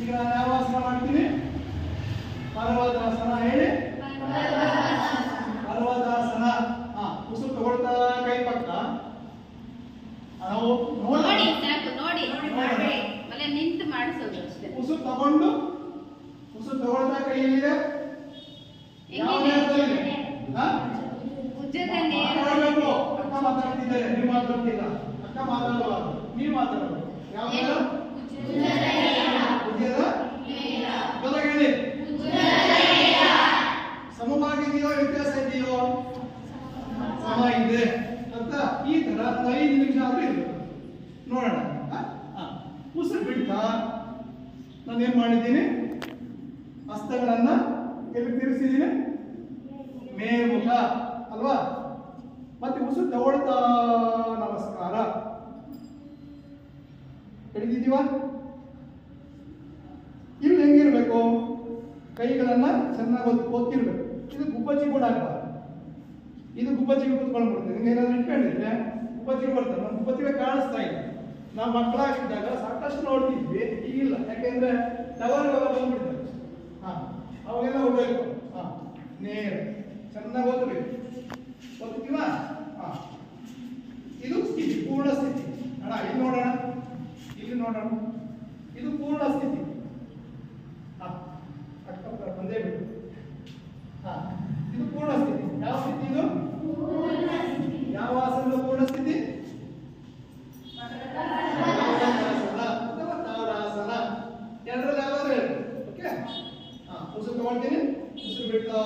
ಈಗ ನಾನು ಯಾವ ಆಸನ ಮಾಡ್ತೀನಿ? ಪರ್ವತಾಸನ. ಹೇಳಿ, ಪರ್ವತಾಸನ. ಉಸಿರು ತಗೊಳ್ತಾ ಕೈ ಪಕ್ಕ ನಾವು ನೋಡಿ ಸಾಕು, ನೋಡಿ ಆಮೇಲೆ ನಿಂತು ಮಾಡಿಸೋದು ಅಷ್ಟೇ. ಉಸಿರು ತಗೊಳ್ತಾ ಕೈ ಎಲ್ಲಿದೆ? ಯಾವ ನೇರದಲ್ಲಿದೆ? ಭುಜದಲ್ಲಿ ಮಾತಾಡಬೇಕು. ಅಕ್ಕ ಮಾತಾಡ್ತಿದ್ದಾರೆ, ನೀವು ಮಾತಾಡ್ತಿಲ್ಲ. ಅಕ್ಕ ಮಾತಾಡುವಾಗ ನೀವು ಮಾತಾಡಬೇಕು. ಯಾವ ನೇರ? ಭುಜದ ಬಲಗಡೆ. ಸಮವಾಗಿದೆಯೋ ವ್ಯತ್ಯಾಸ ಇದೆಯೋ? ಸಮ ಇದೆ ಅಂತ. ಈ ತರ 5 ನಿಮಿಷ ಆದ್ರೂ ಇರಬೇಕು. ನೋಡೋಣ. ಉಸಿರು ಬಿಡ್ತಾ ನಾನೇನ್ ಮಾಡಿದ್ದೀನಿ? ಹಸ್ತಗಳನ್ನ ಎಲ್ಲಿ ತಿರುಗಿಸಿದ್ದೀನಿ? ಮೇಲ್ಮುಖ ಅಲ್ವಾ? ಮತ್ತೆ ಉಸಿರು ತಗೊಳ್ತಾ ನಮಸ್ಕಾರ. ಹಿಡಿದಿದ್ದೀವ? ಇಲ್ಲಿ ಹೆಂಗಿರ್ಬೇಕು? ಕೈಗಳನ್ನ ಚೆನ್ನಾಗಿ ಒತ್ತಿರ್ಬೇಕು. ಇದು ಗುಬ್ಬಚ್ಚಿ ಕೂಡ ಆಗಬಾರ್ದು. ಇದು ಗುಬ್ಬಚ್ಚಿಗೆ ಕೂತ್ಕೊಂಡ್ಬಿಡ್ತೇನೆ. ನಿಮ್ಗೆ ಏನಾದ್ರು ಇಟ್ಕೊಂಡಿದ್ರೆ ಗುಬ್ಬಚ್ಚಿಗೆ ಬರ್ತಾರೆ. ನಮ್ಮ ಗುಬ್ಬಚ್ಚಿಗೆ ಕಾಣಿಸ್ತಾ ಇಲ್ಲ. ನಾವು ಮಕ್ಕಳಾಗಿದ್ದಾಗ ಸಾಕಷ್ಟು ನೋಡ್ತಿದ್ವಿ, ಈಗಿಲ್ಲ. ಯಾಕೆಂದ್ರೆ ಟವರ್ ಬಂದ್ಬಿಡ್ತಾರೆ. ಅವಾಗೆಲ್ಲ ಹೋಗ್ಬೇಕು. ನೇರ ಚೆನ್ನಾಗಿ ಓದಬೇಕು. ಓದ್ತೀವ? ಇದು ಸ್ಥಿತಿ, ಪೂರ್ಣ ಸ್ಥಿತಿ. ಅಣ್ಣ ಇಲ್ಲಿ ನೋಡೋಣ, ಇಲ್ಲಿ ನೋಡೋಣ. ಇದು ಪೂರ್ಣ ಸ್ಥಿತಿ. ಬಂದೇ ಬಿಟ್ಟು. ಇದು ಪೂರ್ಣ ಸ್ಥಿತಿ. ಯಾವ ಸ್ಥಿತಿ ಇದು? ಯಾವ ಆಸನದ ಪೂರ್ಣ ಸ್ಥಿತಿ? ಅಥವಾ ತಾವರಾಸನ. ಎರಡರಲ್ಲಿ ಯಾವ್ದಾದ್ರು ಹೇಳಿ. ಓಕೆ. ಉಸಿರು ತಗೊಳ್ತೀನಿ. ಉಸಿರು ಬಿಡ್ತಾ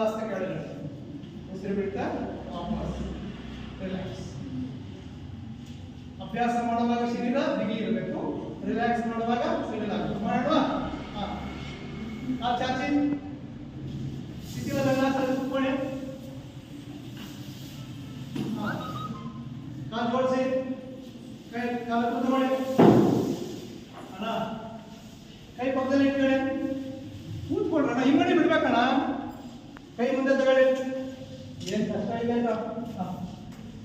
ಹಸ್ತ ಕೆಳಗಡೆ. ಉಸಿರು ಬಿಡ್ತಾ ವಾಪಸ್ ರಿಲ್ಯಾಕ್ಸ್. ಅಭ್ಯಾಸ ಮಾಡುವಾಗ ಶರೀರ ಬಿಗಿ ಇರಬೇಕು, ರಿಲ್ಯಾಕ್ಸ್ ಮಾಡುವಾಗ ಸೆಟಲ್ ಆಗಬೇಕು. ಮಾಡೋಣ. ಚಾಚಿ ಸ್ಥಿತಿಯಲ್ಲ ಕೂತ್ಕೊಳ್ಳಿ. ಕಾಲು ಜೋಡಿಸಿ, ಕಾಲ ಕೂತ್ಕೊಳ್ಳಿ. ಅಣ್ಣ ಕೈ ಪಕ್ಕದಲ್ಲಿ ಇಟ್ಕೊಳ್ಳಿ. ಕೂತ್ಕೊಳ್ರಣ್ಣ. ಹಿಂಗಡಿ ಬಿಡ್ಬೇಕಣ್ಣ. ಕೈ ಮುಂದೆ ತಗೊಳ್ಳಿ. ಏನ್ ಕಷ್ಟ ಇದೆ ಅಂತ.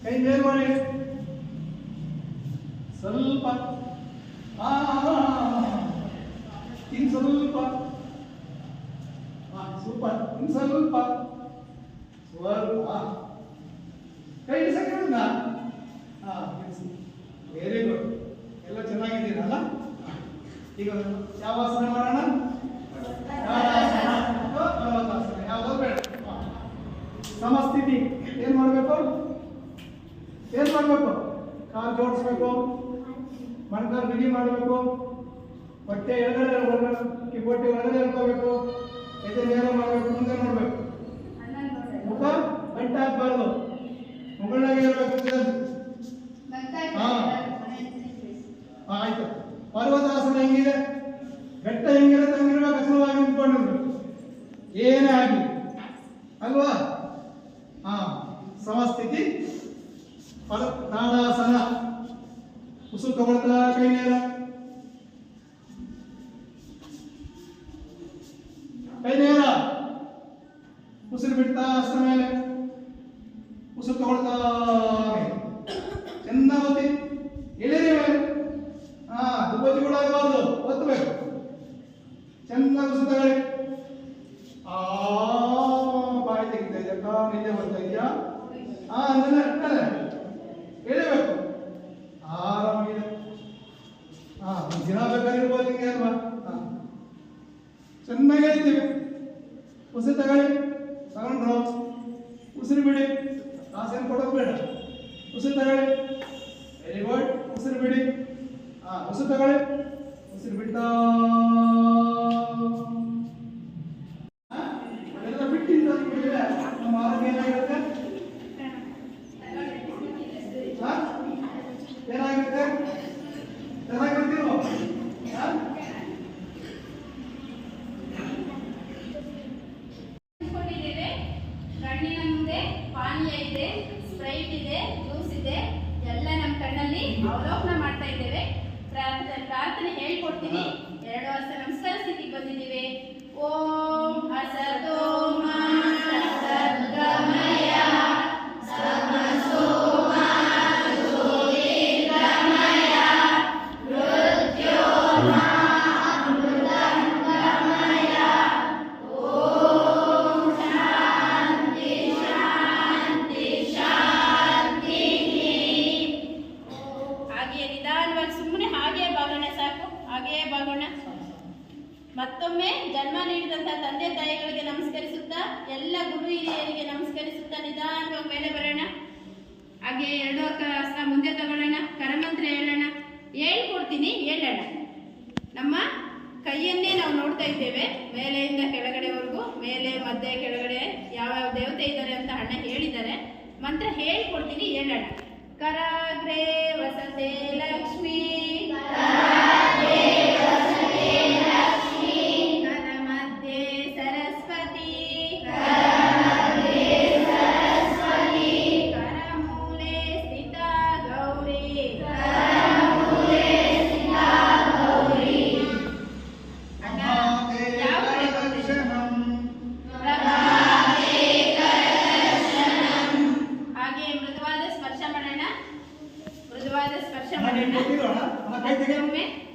ಕೈ ಮೇಲ್ ಮಾಡಿ ಸ್ವಲ್ಪ. ಇನ್ ಸ್ವಲ್ಪ. ಸೂಪರ್. ಇನ್ ಸ್ವಲ್ಪ ಸ್ವಲ್ಪ. ಕೈ ಇಳಿಸಕ್ಕೆ ಹೇಳಿದ್ನಾ? Very good. ಎಲ್ಲ ಚೆನ್ನಾಗಿದ್ದೀರಲ್ಲ? ಈಗ ಯಾವ ಆಸನ ಮಾಡೋಣ? ಯಾವ್ದು ಬೇಡ. ಸಮಸ್ಥಿತಿ. ಏನ್ ಮಾಡ್ಬೇಕು? ಕಾಲು ಜೋಡಿಸ್ಬೇಕು, ಮೊಣಕಾಲು ಬಿಗಿ ಮಾಡಬೇಕು, ಹೊಟ್ಟೆ ಎಡಗಡೆ ಕಿಬ್ಬೊಟ್ಟೆ ಒಳಗಡೆ ಎಳ್ಕೋಬೇಕು, ಎದೆ ನೇರ ಮಾಡಬೇಕು, ಮುಂದೆ ನೋಡ್ಬೇಕು. ಮುಖ ಗಂಟೆ ಹಾಕ್ಬಾರ್ದು, ಮುಗಳಾಗಿ ಇರಬೇಕು. ಆಯ್ತು. ಪರ್ವತಾಸನ ಹೆಂಗಿದೆ? ಬೆಟ್ಟ ಹೆಂಗಿರುತ್ತೆ ಹಂಗಿರ್ಬೇಕು. ಹಸನವಾಗಿ ನಿಂತ್ಕೊಂಡಿರ್ಬೇಕು, ಏನೇ ಆಗಲಿ ಅಲ್ವಾ? ಸಮಸ್ಥಿತಿ. ತಾಡಾಸನ. ಉಸಿರು ತಗೊಳ್ತಾ ಕೈ ನೇರ, ಕೈ ನೇರ. ಉಸಿರು ಬಿಡ್ತಾ ಹಸ್ತ ಮೇಲೆ, ಉಸಿರು ತಗೊಳ್ತಾ ಚೆನ್ನಾಗಿ ಒತ್ತಿ. ಎಳೆರಿ ಮೇಲೆ. ದುಬ್ಬಚ್ಚಿ ಕೂಡ ಆಗಬಾರ್ದು, ಒತ್ತಬೇಕು. ಚೆನ್ನಾಗಿ ಉಸಿರು ತಗೊಳ್ಳಿ. ಬಾಯಿ ತೆಗಿತಾ ಇದೆಯಾ? ನಿದ್ದೆ ಬರ್ತಾ ಇದೆಯಾ? ಅಂದ್ರೆ ಎಳಿಬೇಕು. ಆರಾಮಾಗಿದೆ. ದಿನ ಬೇಕಾಗಿರ್ಬೋದು ಹಿಂಗೆ ಅಲ್ವಾ? ಚೆನ್ನಾಗಿ ಹೇಳ್ತೀವಿ. ಉಸಿರು ತಗೊಳ್ಳಿ. ತಗೊಂಡ್ರು ಉಸಿರು ಬಿಡಿ. ಆಸೆನ್ ಕೊಡೋದು ಬೇಡ. ಉಸಿರು ತಗೊಳ್ಳಿ. Very good. ಉಸಿರು ಬಿಡಿ. ಉಸಿರು ತಗೊಳ್ಳಿ. ಉಸಿರು ಬಿಡ್ತಾ ಅದೆಲ್ಲ ಬಿಟ್ಟಿದ್ದು ನಮ್ಮ ಆರೋಗ್ಯ ಏನಾಗಿರುತ್ತೆ? ಏನಾಗುತ್ತೆ? ಚೆನ್ನಾಗಿರ್ತೀವೋ? ಕಣ್ಣಿನ ಮುಂದೆ ಪಾನೀಯ ಇದೆ, ಸ್ಪ್ರೈಟ್ ಇದೆ, ಜ್ಯೂಸ್ ಇದೆ, ಎಲ್ಲ ನಮ್ಮ ಕಣ್ಣಲ್ಲಿ ಅವಲೋಕನ ಮಾಡ್ತಾ ಇದ್ದೇವೆ. ಪ್ರಾರ್ಥನೆ ಹೇಳ್ಕೊಡ್ತೀನಿ. 2 ವರ್ಷ ನಮಸ್ಕಾರ ಸ್ಥಿತಿಗೆ ಬಂದಿದ್ದೀವಿ. ಓಂ ಅಸತೋ ಮಾ ಸದ್ಗಮಯ ತಮಸೋ ಮಾ ಜ್ಯೋತಿರ್ಗಮಯ ಮತ್ತೊಮ್ಮೆ ಜನ್ಮ ನೀಡಿದಂತಹ ತಂದೆ ತಾಯಿಗಳಿಗೆ ನಮಸ್ಕರಿಸುತ್ತಾ ಎಲ್ಲ ಗುರು ಹಿರಿಯರಿಗೆ ನಮಸ್ಕರಿಸುತ್ತಾ ನಿಧಾನವಾಗಿ ಮೇಲೆ ಬರೋಣ. ಹಾಗೆ 2 ಹಸ್ತ ಮುಂದೆ ತಗೊಳ್ಳೋಣ. ಕರಮಂತ್ರ ಹೇಳೋಣ. ಹೇಳ್ಕೊಡ್ತೀನಿ, ಹೇಳೋಣ. ನಮ್ಮ ಕೈಯನ್ನೇ ನಾವು ನೋಡ್ತಾ ಇದ್ದೇವೆ, ಮೇಲೆಯಿಂದ ಕೆಳಗಡೆವರೆಗೂ, ಮೇಲೆ ಮಧ್ಯೆ ಕೆಳಗಡೆ ಯಾವ್ಯಾವ ದೇವತೆ ಇದ್ದಾರೆ ಅಂತ ಅಣ್ಣ ಹೇಳಿದ್ದಾರೆ. ಮಂತ್ರ ಹೇಳ್ಕೊಡ್ತೀನಿ, ಹೇಳೋಣ. ಕರಾಗ್ರೇ ವಸತೆ ಲಕ್ಷ್ಮೀ, ಕರ ಮಧ್ಯೆ ಸರಸ್ವತಿ, ಕರಮೂಲೆ ಸ್ಥಿತ ಗೌರಿ, ಅಣ್ಣ ಯಾವ ಹಾಗೆ ಮೃದುವಾದ ಸ್ಪರ್ಶ ಮಾಡೋಣ. ಮೃದುವಾದ ಸ್ಪರ್ಶ ಮಾಡೋಣ.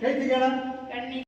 ಕೈ ತೆಗೆಯೋಣ.